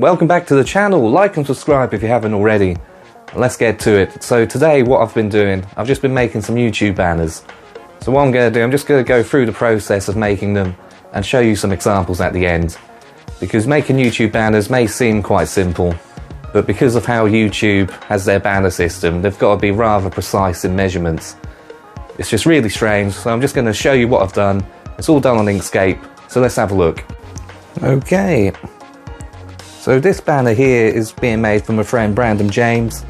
welcome back to the channel. Like and subscribe if you haven't already. Let's get to it. So today what I've been doing, I've just been making some YouTube banners. So what I'm going to do, I'm just going to go through the process of making them and show you some examples at the end. Because making YouTube banners may seem quite simple, but because of how YouTube has their banner system, they've got to be rather precise in measurements. It's just really strange, so I'm just going to show you what I've done. It's all done on Inkscape, so let's have a look. Okay, so this banner here is being made from a friend, Brandon James.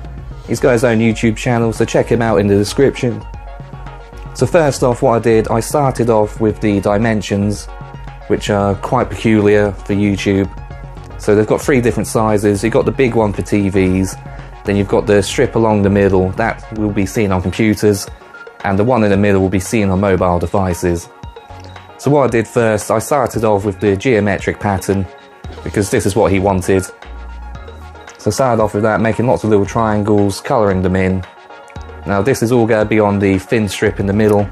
He's got his own YouTube channel, so check him out in the description. So first off, what I did, I started off with the dimensions, which are quite peculiar for YouTube. So they've got 3 different sizes. You've got the big one for TVs, then you've got the strip along the middle, that will be seen on computers, and the one in the middle will be seen on mobile devices. So what I did first, I started off with the geometric pattern, because this is what he wanted. So I started off with that, making lots of little triangles, colouring them in. Now this is all going to be on the thin strip in the middle,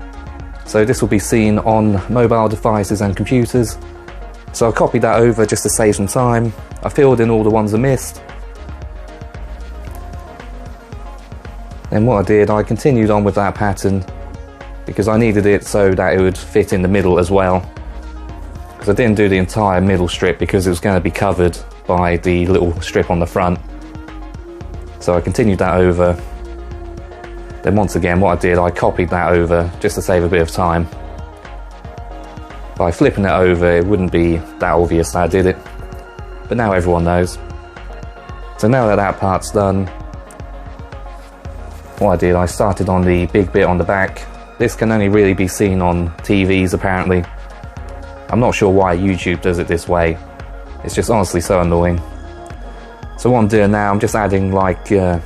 so this will be seen on mobile devices and computers. So I copied that over just to save some time. I filled in all the ones I missed. Then what I did, I continued on with that pattern, because I needed it so that it would fit in the middle as well. Because I didn't do the entire middle strip because it was going to be covered by the little strip on the front. So I continued that over. Then once again what I did, I copied that over just to save a bit of time. By flipping it over it wouldn't be that obvious that I did it. But now everyone knows. So now that that part's done, what I did, I started on the big bit on the back. This can only really be seen on TVs apparently. I'm not sure why YouTube does it this way. It's just honestly so annoying. So what I'm doing now, I'm just adding like a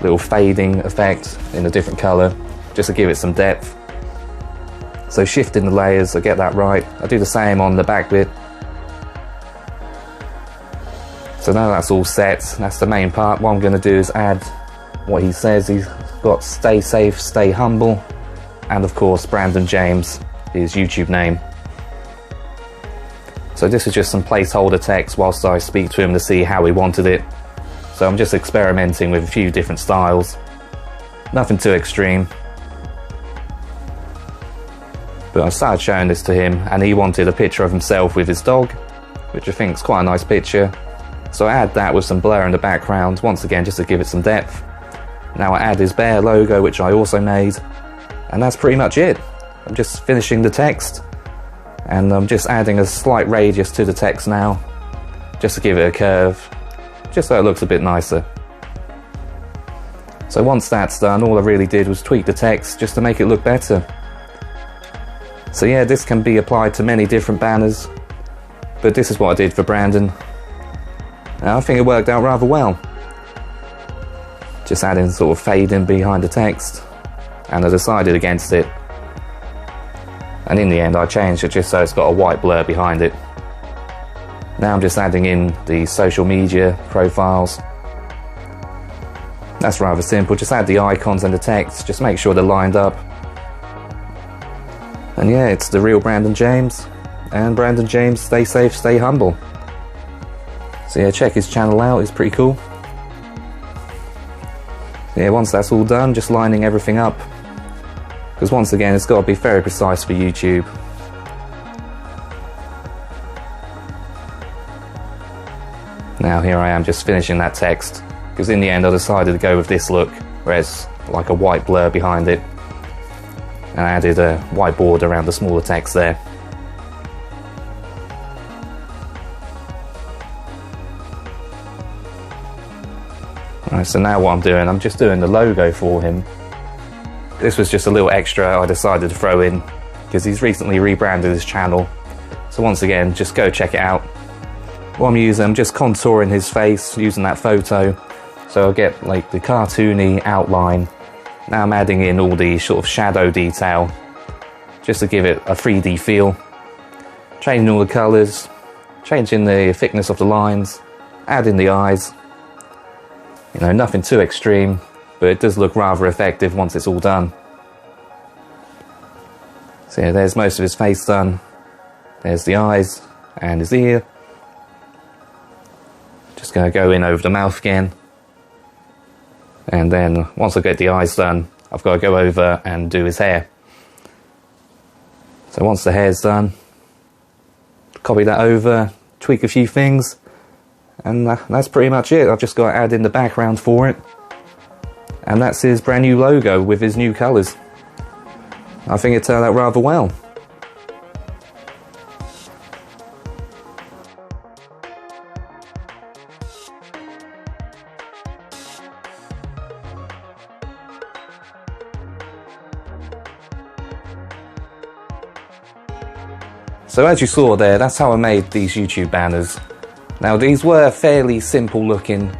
little fading effect in a different colour, just to give it some depth. So shifting the layers, I get that right. I do the same on the back bit. So now that's all set, that's the main part. What I'm going to do is add what he says. He's got stay safe, stay humble, and of course Brandon James, his YouTube name. So this is just some placeholder text whilst I speak to him to see how he wanted it. So I'm just experimenting with a few different styles. Nothing too extreme. But I started showing this to him and he wanted a picture of himself with his dog, which I think is quite a nice picture. So I add that with some blur in the background, once again just to give it some depth. Now I add his bear logo, which I also made, and that's pretty much it. I'm just finishing the text, and I'm just adding a slight radius to the text now, just to give it a curve, just so it looks a bit nicer. So once that's done, all I really did was tweak the text just to make it look better. So yeah, this can be applied to many different banners, but this is what I did for Brandon. And I think it worked out rather well. Just adding sort of fade in behind the text, and I decided against it. And in the end I changed it just so it's got a white blur behind it. Now I'm just adding in the social media profiles. That's rather simple, just add the icons and the text, just make sure they're lined up. And yeah, it's the real Brandon James, and Brandon James, stay safe, stay humble. So yeah, check his channel out, it's pretty cool. Yeah, once that's all done, just lining everything up. Because once again, it's got to be very precise for YouTube. Now here I am just finishing that text, because in the end I decided to go with this look, where it's like a white blur behind it. And I added a white border around the smaller text there. Alright, so now what I'm doing, I'm just doing the logo for him. This was just a little extra I decided to throw in, because he's recently rebranded his channel. So once again, just go check it out. What I'm using, I'm just contouring his face using that photo. So I'll get like the cartoony outline. Now I'm adding in all the sort of shadow detail, just to give it a 3D feel. Changing all the colours, changing the thickness of the lines, adding the eyes. You know, nothing too extreme, but it does look rather effective once it's all done. So yeah, there's most of his face done. There's the eyes and his ear. Just going to go in over the mouth again. And then once I get the eyes done, I've got to go over and do his hair. So once the hair's done, copy that over, tweak a few things, and that's pretty much it. I've just got to add in the background for it. And that's his brand new logo with his new colours. I think it turned out rather well. So as you saw there, that's how I made these YouTube banners. Now these were fairly simple looking,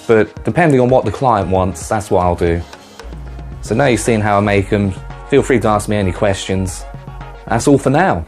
but depending on what the client wants, that's what I'll do. So now you've seen how I make them, feel free to ask me any questions. That's all for now.